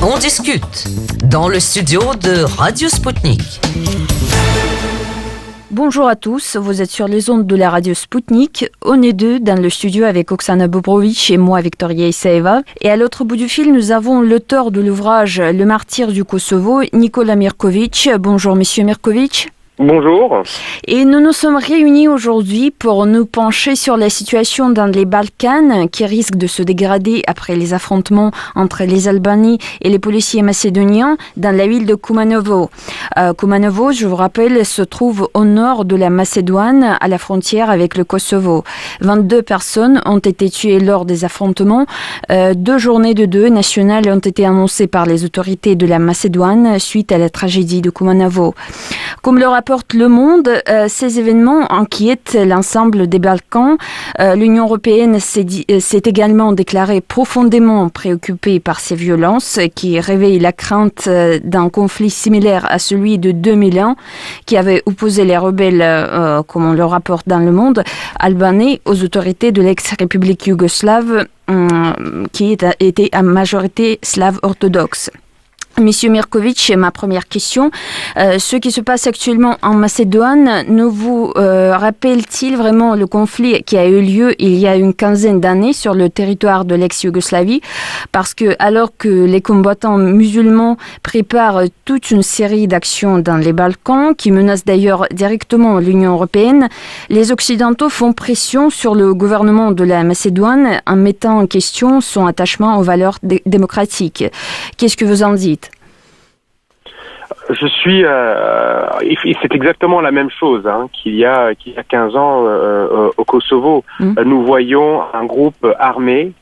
On discute dans le studio de Radio Sputnik. Bonjour à tous, vous êtes sur les ondes de la radio Sputnik. On est deux dans le studio avec Oksana Bobrovic et moi, Victoria Isaeva. Et à l'autre bout du fil, nous avons l'auteur de l'ouvrage Le martyr du Kosovo, Nikola Mirković. Bonjour, monsieur Mirković. Bonjour. Et nous nous sommes réunis aujourd'hui pour nous pencher sur la situation dans les Balkans qui risque de se dégrader après les affrontements entre les Albanais et les policiers macédoniens dans la ville de Kumanovo. Kumanovo, je vous rappelle, se trouve au nord de la Macédoine, à la frontière avec le Kosovo. 22 personnes ont été tuées lors des affrontements. 2 journées de deuil national ont été annoncées par les autorités de la Macédoine suite à la tragédie de Kumanovo. Comme le rapporte Le Monde, ces événements inquiètent l'ensemble des Balkans. L'Union européenne s'est également déclarée profondément préoccupée par ces violences qui réveillent la crainte d'un conflit similaire à celui de 2001 qui avait opposé les rebelles, comme on le rapporte dans Le Monde, albanais aux autorités de l'ex-république yougoslave qui était à majorité slave orthodoxe. Monsieur Mirković, ma première question. Ce qui se passe actuellement en Macédoine ne vous rappelle-t-il vraiment le conflit qui a eu lieu il y a une quinzaine d'années sur le territoire de l'ex-Yougoslavie? Parce que alors que les combattants musulmans préparent toute une série d'actions dans les Balkans, qui menacent d'ailleurs directement l'Union européenne, les Occidentaux font pression sur le gouvernement de la Macédoine en mettant en question son attachement aux valeurs démocratiques. Qu'est-ce que vous en dites? C'est exactement la même chose qu'il y a 15 ans au Kosovo. Nous voyons un groupe armé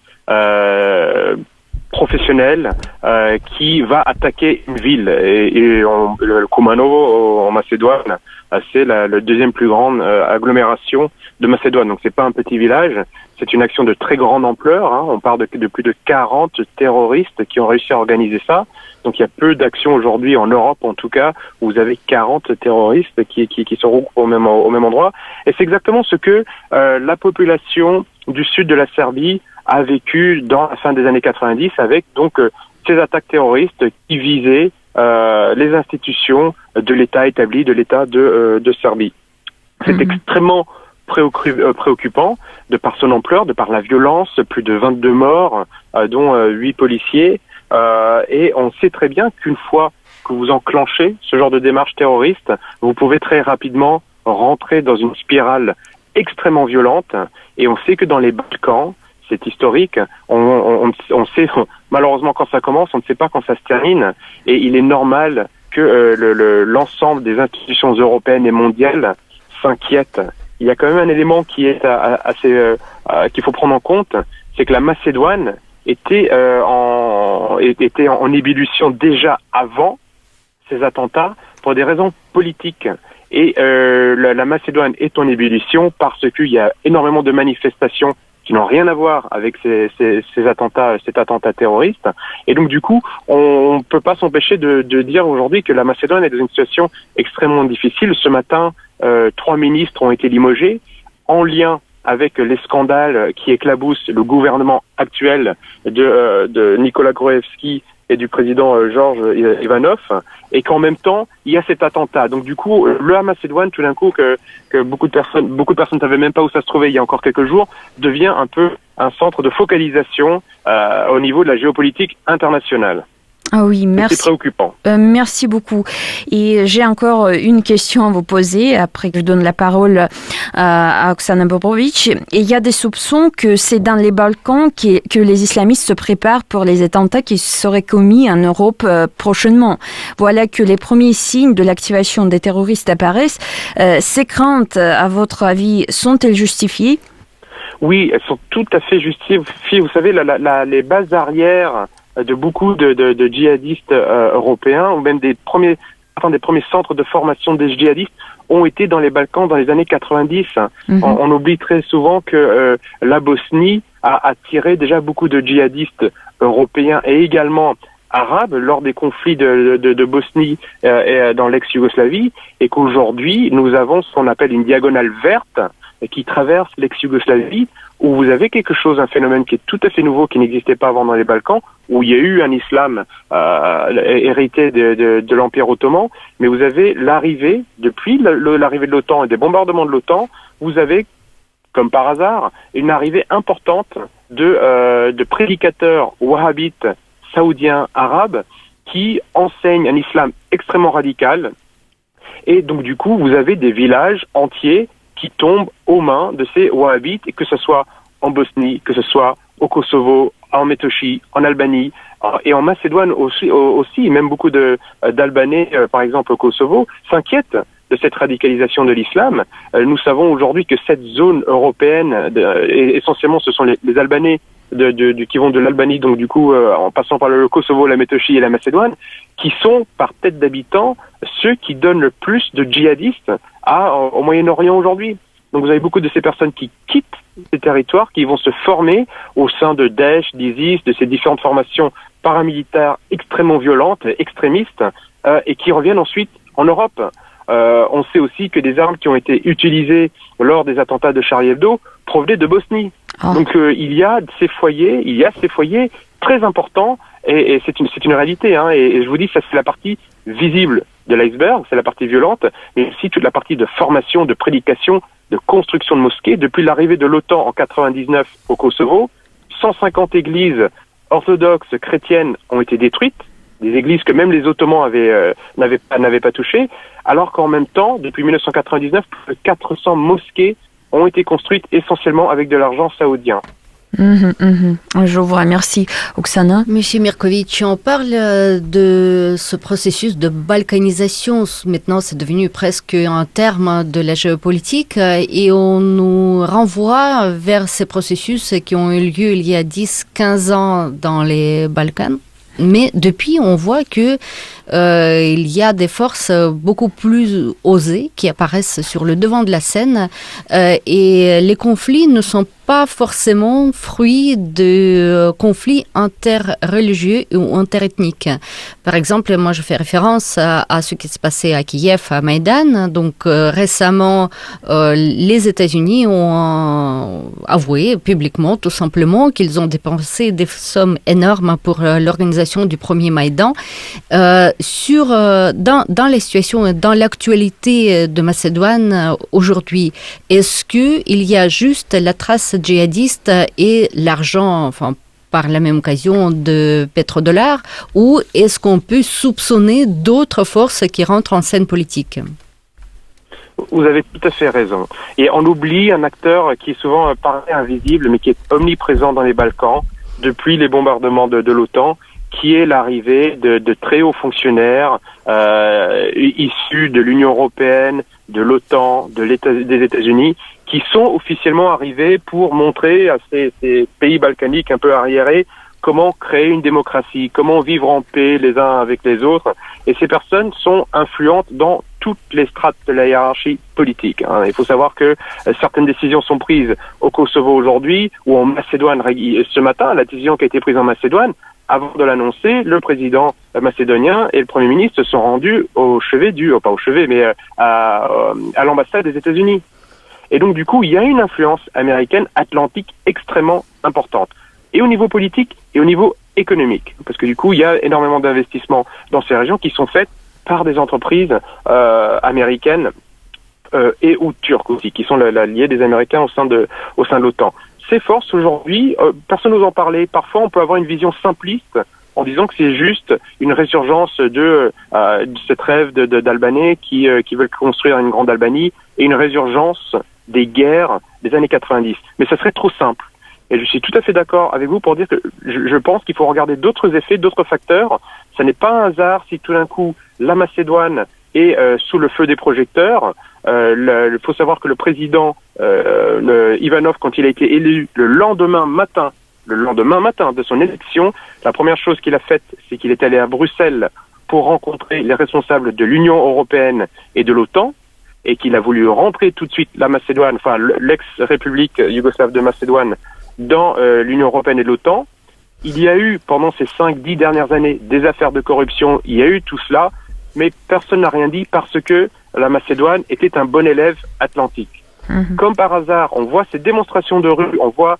professionnel qui va attaquer une ville. Le Kumanovo en Macédoine, c'est la deuxième plus grande agglomération de Macédoine. Donc c'est pas un petit village, c'est une action de très grande ampleur. On parle de plus de 40 terroristes qui ont réussi à organiser ça. Donc il y a peu d'actions aujourd'hui en Europe, en tout cas, où vous avez 40 terroristes qui se regroupent au même endroit. Et c'est exactement ce que la population du sud de la Serbie a vécu dans la fin des années 90 avec donc ces attaques terroristes qui visaient les institutions de l'État établi, de l'État de Serbie. C'est extrêmement préoccupant de par son ampleur, de par la violence, plus de 22 morts, dont 8 policiers. Et on sait très bien qu'une fois que vous enclenchez ce genre de démarche terroriste, vous pouvez très rapidement rentrer dans une spirale extrêmement violente. Et on sait que dans les Balkans, c'est historique, on sait malheureusement quand ça commence, on ne sait pas quand ça se termine. Et il est normal que l'ensemble des institutions européennes et mondiales s'inquiètent. Il y a quand même un élément qui est qu'il faut prendre en compte, c'est que la Macédoine était en ébullition déjà avant ces attentats pour des raisons politiques. Et la Macédoine est en ébullition parce qu'il y a énormément de manifestations qui n'ont rien à voir avec cet attentat terroriste. Et donc du coup, on peut pas s'empêcher de dire aujourd'hui que la Macédoine est dans une situation extrêmement difficile. Ce matin, 3 ministres ont été limogés en lien avec les scandales qui éclaboussent le gouvernement actuel de Nikola Gruevski et du président George Ivanov, et qu'en même temps, il y a cet attentat. Donc du coup, la Macédoine, tout d'un coup, que beaucoup de personnes ne savaient même pas où ça se trouvait il y a encore quelques jours, devient un peu un centre de focalisation au niveau de la géopolitique internationale. Ah oui, merci. C'est préoccupant. Merci beaucoup. Et j'ai encore une question à vous poser, après que je donne la parole à Oksana Bobrovic. Et il y a des soupçons que c'est dans les Balkans que les islamistes se préparent pour les attentats qui seraient commis en Europe prochainement. Voilà que les premiers signes de l'activation des terroristes apparaissent. Ces craintes, à votre avis, sont-elles justifiées? Oui, elles sont tout à fait justifiées. Vous savez, les bases arrières de beaucoup de djihadistes européens, ou même des premiers centres de formation des djihadistes ont été dans les Balkans dans les années 90. On oublie très souvent que la Bosnie a attiré déjà beaucoup de djihadistes européens et également arabes lors des conflits de Bosnie et dans l'ex-Yougoslavie, et qu'aujourd'hui nous avons ce qu'on appelle une diagonale verte qui traversent l'ex-Yougoslavie, où vous avez quelque chose, un phénomène qui est tout à fait nouveau, qui n'existait pas avant dans les Balkans, où il y a eu un islam hérité de l'Empire ottoman, mais vous avez l'arrivée, depuis l'arrivée de l'OTAN et des bombardements de l'OTAN, vous avez, comme par hasard, une arrivée importante de prédicateurs wahhabites saoudiens arabes qui enseignent un islam extrêmement radical. Et donc du coup, vous avez des villages entiers qui tombent aux mains de ces wahhabites, et que ce soit en Bosnie, que ce soit au Kosovo, en Métochie, en Albanie, et en Macédoine aussi, même beaucoup d'Albanais, par exemple au Kosovo, s'inquiètent de cette radicalisation de l'islam. Nous savons aujourd'hui que cette zone européenne, et essentiellement ce sont les Albanais qui vont de l'Albanie, donc du coup en passant par le Kosovo, la Métochie et la Macédoine, qui sont par tête d'habitants ceux qui donnent le plus de djihadistes au Moyen-Orient aujourd'hui. Donc vous avez beaucoup de ces personnes qui quittent ces territoires, qui vont se former au sein de Daesh, d'ISIS, de ces différentes formations paramilitaires extrêmement violentes, extrémistes, et qui reviennent ensuite en Europe. On sait aussi que des armes qui ont été utilisées lors des attentats de Charlie Hebdo provenaient de Bosnie. Donc il y a ces foyers très importants, et c'est une réalité, hein, et je vous dis, ça c'est la partie visible de l'iceberg, c'est la partie violente, mais aussi toute la partie de formation, de prédication, de construction de mosquées. Depuis l'arrivée de l'OTAN en 99 au Kosovo, 150 églises orthodoxes chrétiennes ont été détruites, des églises que même les Ottomans n'avaient pas touchées, alors qu'en même temps, depuis 1999, plus de 400 mosquées ont été construites essentiellement avec de l'argent saoudien. Je vous remercie, Oksana. Monsieur Mirkovic, on parle de ce processus de balkanisation. Maintenant, c'est devenu presque un terme de la géopolitique, et on nous renvoie vers ces processus qui ont eu lieu il y a 10-15 ans dans les Balkans. Mais depuis, on voit que il y a des forces beaucoup plus osées qui apparaissent sur le devant de la scène, et les conflits ne sont pas forcément fruit de conflits interreligieux ou interethniques. Par exemple, moi je fais référence à ce qui s'est passé à Kiev, à Maïdan. Donc récemment, les États-Unis ont avoué publiquement, tout simplement, qu'ils ont dépensé des sommes énormes pour l'organisation du premier Maïdan. Dans les situations, dans l'actualité de Macédoine aujourd'hui, est-ce qu'il y a juste la trace djihadiste et l'argent, par la même occasion, de pétrodollars, ou est-ce qu'on peut soupçonner d'autres forces qui rentrent en scène politique? Vous avez tout à fait raison. Et on oublie un acteur qui est souvent paraît invisible, mais qui est omniprésent dans les Balkans depuis les bombardements de l'OTAN, qui est l'arrivée de très hauts fonctionnaires issus de l'Union européenne, de l'OTAN, des États-Unis, qui sont officiellement arrivés pour montrer à ces pays balkaniques un peu arriérés comment créer une démocratie, comment vivre en paix les uns avec les autres. Et ces personnes sont influentes dans toutes les strates de la hiérarchie politique. Il faut savoir que certaines décisions sont prises au Kosovo aujourd'hui, ou en Macédoine ce matin. La décision qui a été prise en Macédoine, avant de l'annoncer, le président macédonien et le Premier ministre se sont rendus au chevet pas au chevet, mais à l'ambassade des États-Unis. Et donc, du coup, il y a une influence américaine atlantique extrêmement importante. Et au niveau politique et au niveau économique. Parce que du coup, il y a énormément d'investissements dans ces régions qui sont faites par des entreprises américaines et ou turques aussi, qui sont l'allié des Américains au sein de l'OTAN. Ces forces, aujourd'hui, personne n'ose en parler. Parfois, on peut avoir une vision simpliste en disant que c'est juste une résurgence de cette rêve d'Albanais qui veulent construire une grande Albanie, et une résurgence des guerres des années 90. Mais ça serait trop simple. Et je suis tout à fait d'accord avec vous pour dire que je pense qu'il faut regarder d'autres effets, d'autres facteurs. Ça n'est pas un hasard si tout d'un coup la Macédoine est sous le feu des projecteurs. Il faut savoir que le président Ivanov, quand il a été élu le lendemain matin de son élection, la première chose qu'il a faite, c'est qu'il est allé à Bruxelles pour rencontrer les responsables de l'Union européenne et de l'OTAN, et qu'il a voulu rentrer tout de suite la Macédoine, l'ex-république yougoslave de Macédoine, dans l'Union européenne et l'OTAN. Il y a eu, pendant ces 5-10 dernières années, des affaires de corruption, il y a eu tout cela, mais personne n'a rien dit parce que la Macédoine était un bon élève atlantique. Comme par hasard, on voit ces démonstrations de rue, on voit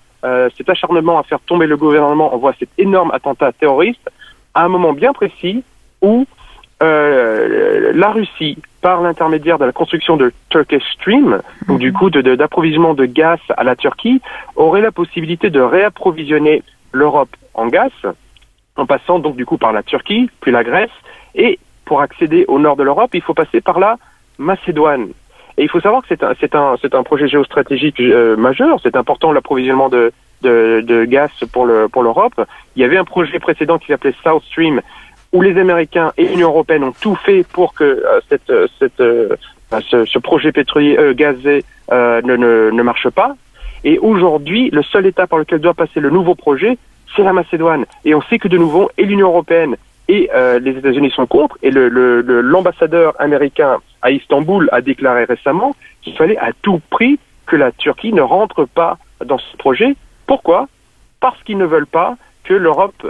cet acharnement à faire tomber le gouvernement, on voit cet énorme attentat terroriste à un moment bien précis où la Russie, par l'intermédiaire de la construction de Turkish Stream, donc du coup d'approvisionnement de gaz à la Turquie, aurait la possibilité de réapprovisionner l'Europe en gaz, en passant donc du coup par la Turquie, puis la Grèce, et pour accéder au nord de l'Europe, il faut passer par la Macédoine. Et il faut savoir que c'est un projet géostratégique majeur, c'est important l'approvisionnement de gaz pour l'Europe. Il y avait un projet précédent qui s'appelait South Stream, où les Américains et l'Union européenne ont tout fait pour que ce projet pétrolier gazé ne marche pas. Et aujourd'hui, le seul État par lequel doit passer le nouveau projet, c'est la Macédoine. Et on sait que de nouveau, et l'Union européenne et les États-Unis sont contre. Et l'ambassadeur américain à Istanbul a déclaré récemment qu'il fallait à tout prix que la Turquie ne rentre pas dans ce projet. Pourquoi ? Parce qu'ils ne veulent pas que l'Europe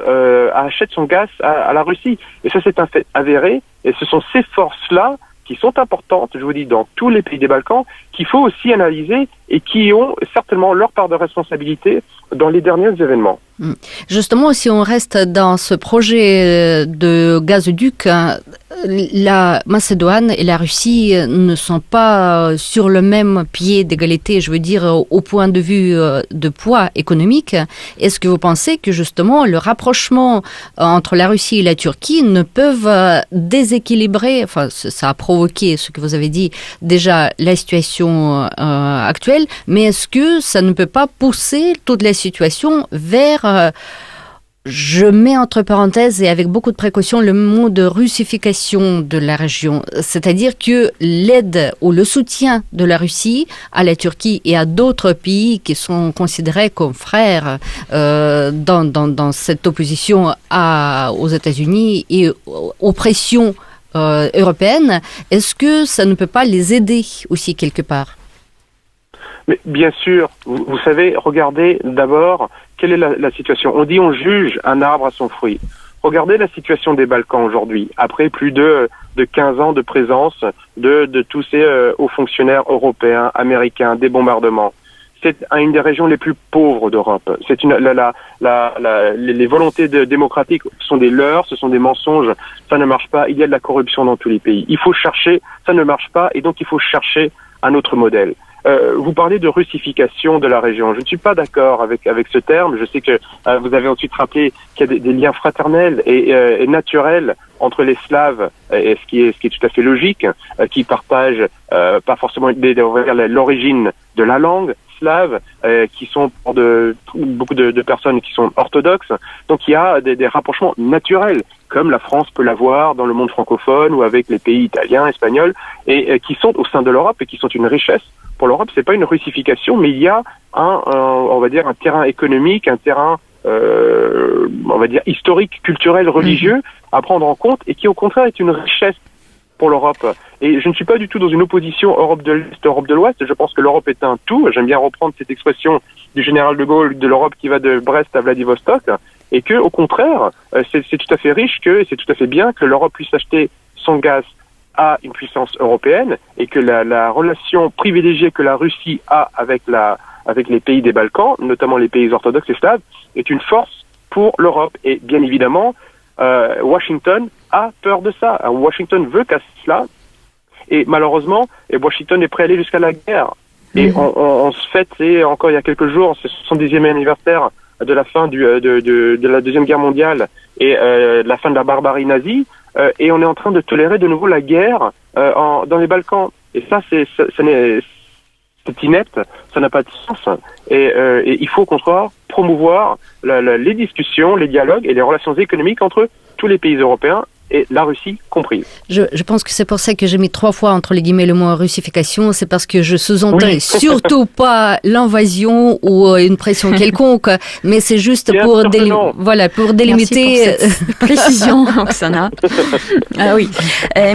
achète son gaz à la Russie. Et ça, c'est un fait avéré. Et ce sont ces forces-là qui sont importantes, je vous dis, dans tous les pays des Balkans, qu'il faut aussi analyser et qui ont certainement leur part de responsabilité dans les derniers événements. Justement, si on reste dans ce projet de gazoduc, la Macédoine et la Russie ne sont pas sur le même pied d'égalité, je veux dire, au point de vue de poids économique. Est-ce que vous pensez que justement le rapprochement entre la Russie et la Turquie ne peuvent déséquilibrer, enfin ça a provoqué ce que vous avez dit déjà, la situation actuelle, mais est-ce que ça ne peut pas pousser toute la situation vers je mets entre parenthèses et avec beaucoup de précautions le mot de russification de la région, c'est-à-dire que l'aide ou le soutien de la Russie à la Turquie et à d'autres pays qui sont considérés comme frères dans cette opposition aux États-Unis et aux pressions européennes, est-ce que ça ne peut pas les aider aussi quelque part ? Mais bien sûr, vous savez, regardez d'abord quelle est la situation. On dit on juge un arbre à son fruit. Regardez la situation des Balkans aujourd'hui, après plus de 15 ans de présence de tous ces hauts fonctionnaires européens, américains, des bombardements. C'est une des régions les plus pauvres d'Europe. C'est les volontés démocratiques sont des leurres, ce sont des mensonges. Ça ne marche pas. Il y a de la corruption dans tous les pays. Il faut chercher. Ça ne marche pas, et donc il faut chercher un autre modèle. Vous parlez de russification de la région. Je ne suis pas d'accord avec ce terme. Je sais que vous avez ensuite rappelé qu'il y a des liens fraternels et naturels entre les Slaves, et ce qui est tout à fait logique, qui partagent pas forcément on va dire, l'origine de la langue slave, qui sont pour beaucoup de personnes qui sont orthodoxes. Donc il y a des rapprochements naturels, comme la France peut l'avoir dans le monde francophone ou avec les pays italiens, espagnols, et qui sont au sein de l'Europe et qui sont une richesse. Pour l'Europe, c'est pas une russification, mais il y a on va dire un terrain économique, un terrain on va dire historique, culturel, religieux à prendre en compte, et qui au contraire est une richesse pour l'Europe. Et je ne suis pas du tout dans une opposition Europe de l'Est, Europe de l'Ouest. Je pense que l'Europe est un tout. J'aime bien reprendre cette expression du général de Gaulle de l'Europe qui va de Brest à Vladivostok, et que au contraire, c'est tout à fait riche, c'est tout à fait bien que l'Europe puisse acheter son gaz à une puissance européenne, et que la relation privilégiée que la Russie a avec les pays des Balkans, notamment les pays orthodoxes et slaves, est une force pour l'Europe. Et bien évidemment, Washington a peur de ça. Washington veut casser cela, et malheureusement, Washington est prêt à aller jusqu'à la guerre. Et on se fête, encore il y a quelques jours, c'est le 70e anniversaire de la fin de la Deuxième Guerre mondiale et de la fin de la barbarie nazie, et on est en train de tolérer de nouveau la guerre dans les Balkans. Et ça, c'est inepte, ça n'a pas de sens. Et il faut au contraire promouvoir les discussions, les dialogues et les relations économiques entre tous les pays européens, et la Russie comprise. Je pense que c'est pour ça que j'ai mis 3 fois entre les guillemets le mot russification, c'est parce que je sous-entends surtout pas l'invasion ou une pression quelconque, mais c'est juste pour délimiter. Merci pour cette précision, Oksana. Ah oui.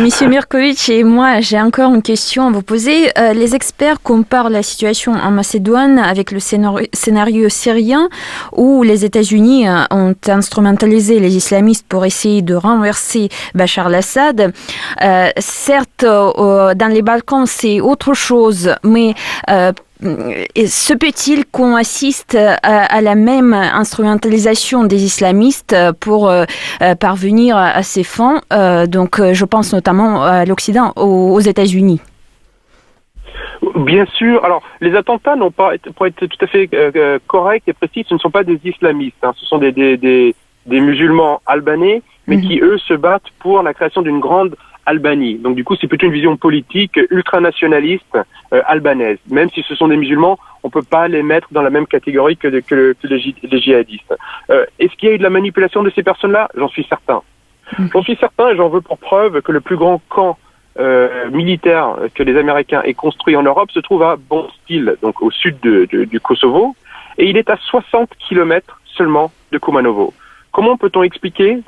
Monsieur Mirkovic et moi, j'ai encore une question à vous poser. Les experts comparent la situation en Macédoine avec le scénario syrien, où les États-Unis ont instrumentalisé les islamistes pour essayer de renverser remplacer Bachar al-Assad. Certes, dans les Balkans, c'est autre chose, mais se peut-il qu'on assiste à la même instrumentalisation des islamistes pour parvenir à ces fins? Donc, je pense notamment à l'Occident, aux États-Unis. Bien sûr. Alors, les attentats n'ont pas, pour être tout à fait corrects et précis, ce ne sont pas des islamistes. Hein. Ce sont des musulmans albanais, mais qui, eux, se battent pour la création d'une grande Albanie. Donc, du coup, c'est plutôt une vision politique ultranationaliste albanaise. Même si ce sont des musulmans, on ne peut pas les mettre dans la même catégorie que les djihadistes. Est-ce qu'il y a eu de la manipulation de ces personnes-là? J'en suis certain. J'en suis certain et j'en veux pour preuve que le plus grand camp militaire que les Américains aient construit en Europe se trouve à Bonstil, donc au sud du Kosovo, et il est à 60 kilomètres seulement de Kumanovo. Comment peut-on expliquer,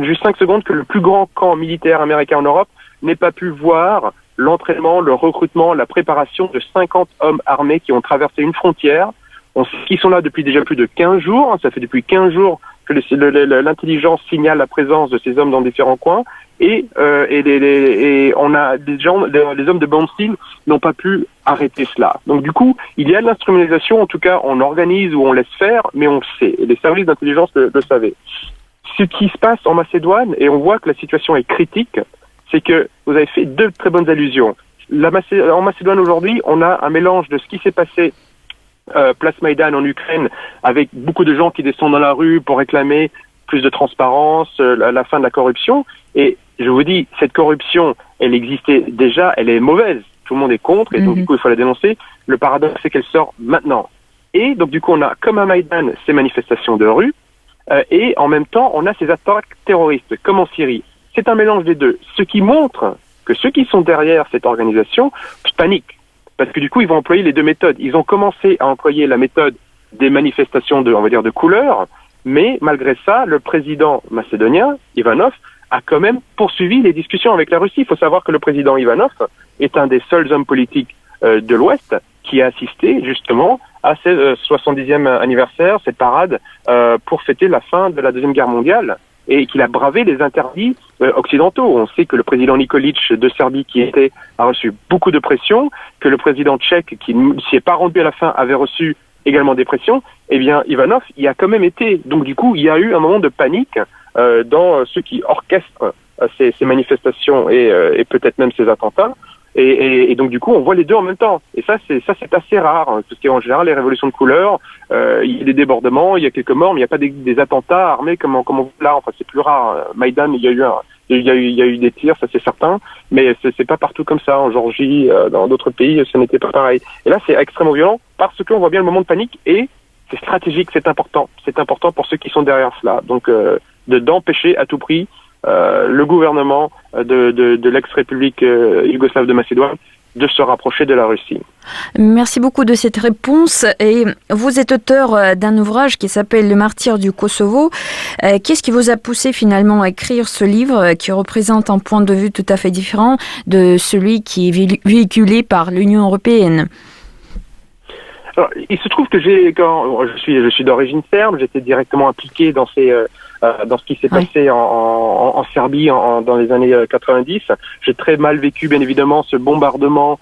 juste 5 secondes, que le plus grand camp militaire américain en Europe n'ait pas pu voir l'entraînement, le recrutement, la préparation de 50 hommes armés qui ont traversé une frontière? On sait qu'ils sont là depuis déjà plus de 15 jours, ça fait depuis 15 jours que l'intelligence signale la présence de ces hommes dans différents coins, et on a les hommes de Bonstil n'ont pas pu arrêter cela. Donc du coup, il y a de l'instrumentalisation, en tout cas on organise ou on laisse faire, mais on le sait, et les services d'intelligence le savaient. Ce qui se passe en Macédoine, et on voit que la situation est critique, c'est que vous avez fait 2 très bonnes allusions. En Macédoine aujourd'hui, on a un mélange de ce qui s'est passé place Maïdan en Ukraine, avec beaucoup de gens qui descendent dans la rue pour réclamer plus de transparence, la fin de la corruption. Et je vous dis, cette corruption, elle existait déjà, elle est mauvaise. Tout le monde est contre, et donc du coup, il faut la dénoncer. Le paradoxe, c'est qu'elle sort maintenant. Et donc du coup, on a, comme à Maïdan, ces manifestations de rue, et en même temps, on a ces attaques terroristes, comme en Syrie. C'est un mélange des deux. Ce qui montre que ceux qui sont derrière cette organisation paniquent. Parce que du coup, ils vont employer les 2 méthodes. Ils ont commencé à employer la méthode des manifestations de couleur, mais malgré ça, le président macédonien, Ivanov, a quand même poursuivi les discussions avec la Russie. Il faut savoir que le président Ivanov est un des seuls hommes politiques de l'Ouest qui a assisté justement à ce 70e anniversaire, cette parade, pour fêter la fin de la Deuxième Guerre mondiale, et qu'il a bravé les interdits occidentaux. On sait que le président Nikolić de Serbie a reçu beaucoup de pression, que le président tchèque, qui ne s'y est pas rendu à la fin, avait reçu également des pressions. Eh bien, Ivanov y a quand même été. Donc du coup, il y a eu un moment de panique dans ceux qui orchestrent ces manifestations et peut-être même ces attentats. Et donc du coup, on voit les deux en même temps. Et ça, c'est assez rare, hein, parce qu'en général, les révolutions de couleur, il y a des débordements, il y a quelques morts, mais il n'y a pas des attentats armés comme là. Enfin, c'est plus rare. Maïdan, il y a eu des tirs, ça c'est certain, mais c'est pas partout comme ça. En Géorgie, dans d'autres pays, ce n'était pas pareil. Et là, c'est extrêmement violent parce qu'on voit bien le moment de panique, et c'est stratégique, c'est important. C'est important pour ceux qui sont derrière cela. Donc, d'empêcher à tout prix le gouvernement de l'ex-république yougoslave de Macédoine de se rapprocher de la Russie. Merci beaucoup de cette réponse. Et vous êtes auteur d'un ouvrage qui s'appelle Le martyr du Kosovo. Qu'est-ce qui vous a poussé finalement à écrire ce livre qui représente un point de vue tout à fait différent de celui qui est véhiculé par l'Union européenne? Alors, il se trouve que je suis d'origine serbe, j'étais directement impliqué dans ce qui s'est passé en Serbie dans les années 90. J'ai très mal vécu, bien évidemment, ce bombardement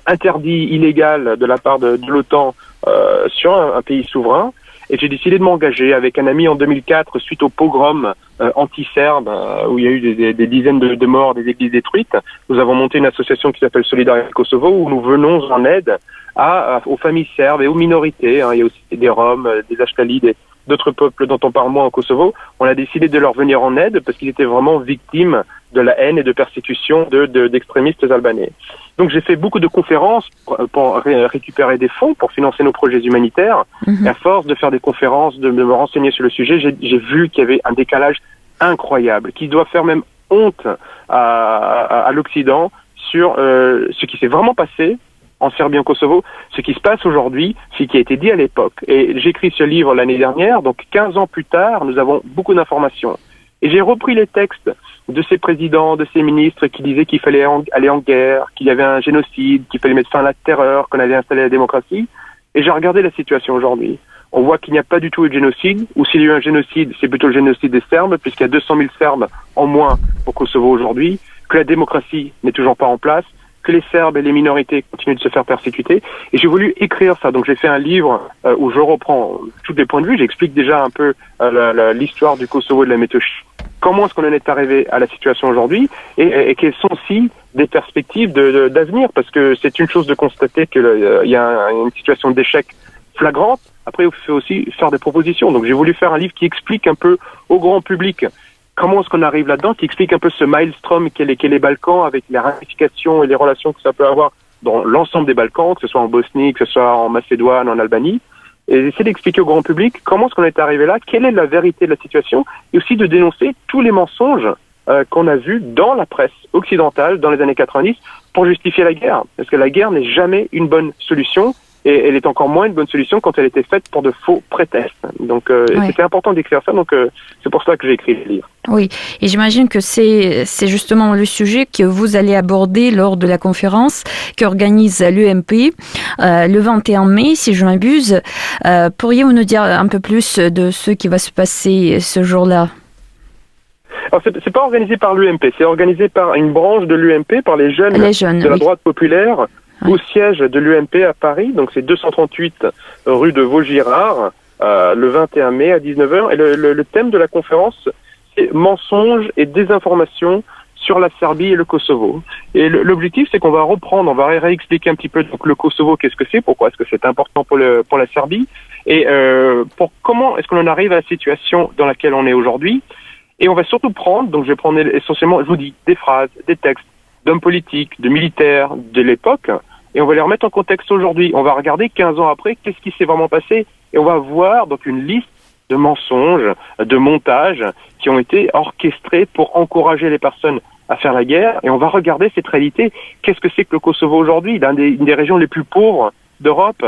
interdit, illégal de la part de l'OTAN sur un pays souverain. Et j'ai décidé de m'engager avec un ami en 2004 suite au pogrom anti-serbe où il y a eu des dizaines de morts, des églises détruites. Nous avons monté une association qui s'appelle Solidarité Kosovo, où nous venons en aide aux familles serbes et aux minorités. Il y a aussi des Roms, des Ashkalides, d'autres peuples dont on parle moins au Kosovo. On a décidé de leur venir en aide parce qu'ils étaient vraiment victimes de la haine et de persécution d'extrémistes albanais. Donc j'ai fait beaucoup de conférences pour récupérer des fonds pour financer nos projets humanitaires. Et à force de faire des conférences, de me renseigner sur le sujet, j'ai vu qu'il y avait un décalage incroyable, qui doit faire même honte à l'Occident sur ce qui s'est vraiment passé en Serbie, en Kosovo, ce qui se passe aujourd'hui, ce qui a été dit à l'époque. Et j'écris ce livre l'année dernière, donc 15 ans plus tard, nous avons beaucoup d'informations. Et j'ai repris les textes de ces présidents, de ces ministres qui disaient qu'il fallait aller en guerre, qu'il y avait un génocide, qu'il fallait mettre fin à la terreur, qu'on avait installé la démocratie. Et j'ai regardé la situation aujourd'hui. on voit qu'il n'y a pas du tout eu de génocide, ou s'il y a eu un génocide, c'est plutôt le génocide des Serbes, puisqu'il y a 200 000 Serbes en moins au Kosovo aujourd'hui, que la démocratie n'est toujours pas en place, que les Serbes et les minorités continuent de se faire persécuter. Et j'ai voulu écrire ça. Donc j'ai fait un livre où je reprends tous les points de vue. J'explique déjà un peu l'histoire du Kosovo et de la Metochie. Comment est-ce qu'on en est arrivé à la situation aujourd'hui et quelles sont aussi des perspectives d'avenir, parce que c'est une chose de constater qu'il y a une situation d'échec flagrante. Après, il faut aussi faire des propositions. Donc j'ai voulu faire un livre qui explique un peu au grand public comment est-ce qu'on arrive là-dedans, qui explique un peu ce maelstrom qu'est les Balkans, avec les ramifications et les relations que ça peut avoir dans l'ensemble des Balkans, que ce soit en Bosnie, que ce soit en Macédoine, en Albanie, et essayer d'expliquer au grand public comment est-ce qu'on est arrivé là, quelle est la vérité de la situation, et aussi de dénoncer tous les mensonges qu'on a vus dans la presse occidentale dans les années 90 pour justifier la guerre. Parce que la guerre n'est jamais une bonne solution, et elle est encore moins une bonne solution quand elle était faite pour de faux prétextes. Donc c'était important d'écrire ça, donc c'est pour ça que j'ai écrit le livre. Oui, et j'imagine que c'est justement le sujet que vous allez aborder lors de la conférence qu'organise l'UMP le 21 mai, si je m'abuse. Pourriez-vous nous dire un peu plus de ce qui va se passer ce jour-là? Alors c'est pas organisé par l'UMP, c'est organisé par une branche de l'UMP, par les jeunes de la droite populaire, au siège de l'UMP à Paris. Donc c'est 238 rue de Vaugirard, le 21 mai à 19h. Et le thème de la conférence, c'est mensonges et désinformation sur la Serbie et le Kosovo. Et l'objectif, c'est qu'on va reprendre, on va réexpliquer un petit peu donc le Kosovo, qu'est-ce que c'est, pourquoi est-ce que c'est important pour la Serbie, et pour comment est-ce qu'on en arrive à la situation dans laquelle on est aujourd'hui. Et on va surtout prendre, donc je vais prendre essentiellement, je vous dis, des phrases, des textes d'hommes politiques, de militaires de l'époque, et on va les remettre en contexte aujourd'hui. On va regarder 15 ans après, qu'est-ce qui s'est vraiment passé, et on va voir donc une liste de mensonges, de montages qui ont été orchestrés pour encourager les personnes à faire la guerre, et on va regarder cette réalité. Qu'est-ce que c'est que le Kosovo aujourd'hui, une des régions les plus pauvres d'Europe,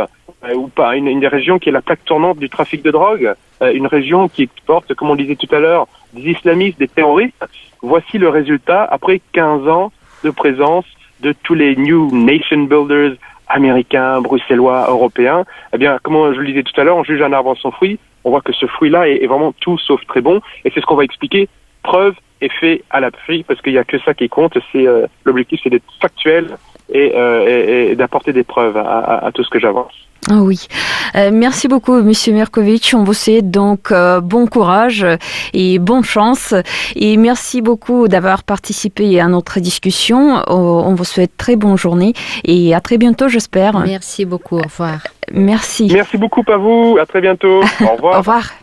ou pas, une des régions qui est la plaque tournante du trafic de drogue, une région qui exporte, comme on disait tout à l'heure, des islamistes, des terroristes. Voici le résultat après 15 ans de présence de tous les new nation builders américains, bruxellois, européens. Eh bien, comme je le disais tout à l'heure, on juge un arbre à son fruit. On voit que ce fruit-là est vraiment tout sauf très bon. Et c'est ce qu'on va expliquer. Preuve et fait à l'appui, parce qu'il n'y a que ça qui compte. C'est l'objectif, c'est d'être factuel et d'apporter des preuves à tout ce que j'avance. Ah oui. Merci beaucoup, Monsieur Mirković. On vous souhaite donc bon courage et bonne chance. Et merci beaucoup d'avoir participé à notre discussion. On vous souhaite très bonne journée et à très bientôt, j'espère. Merci beaucoup. Au revoir. Merci. Merci beaucoup à vous. À très bientôt. Au revoir. Au revoir.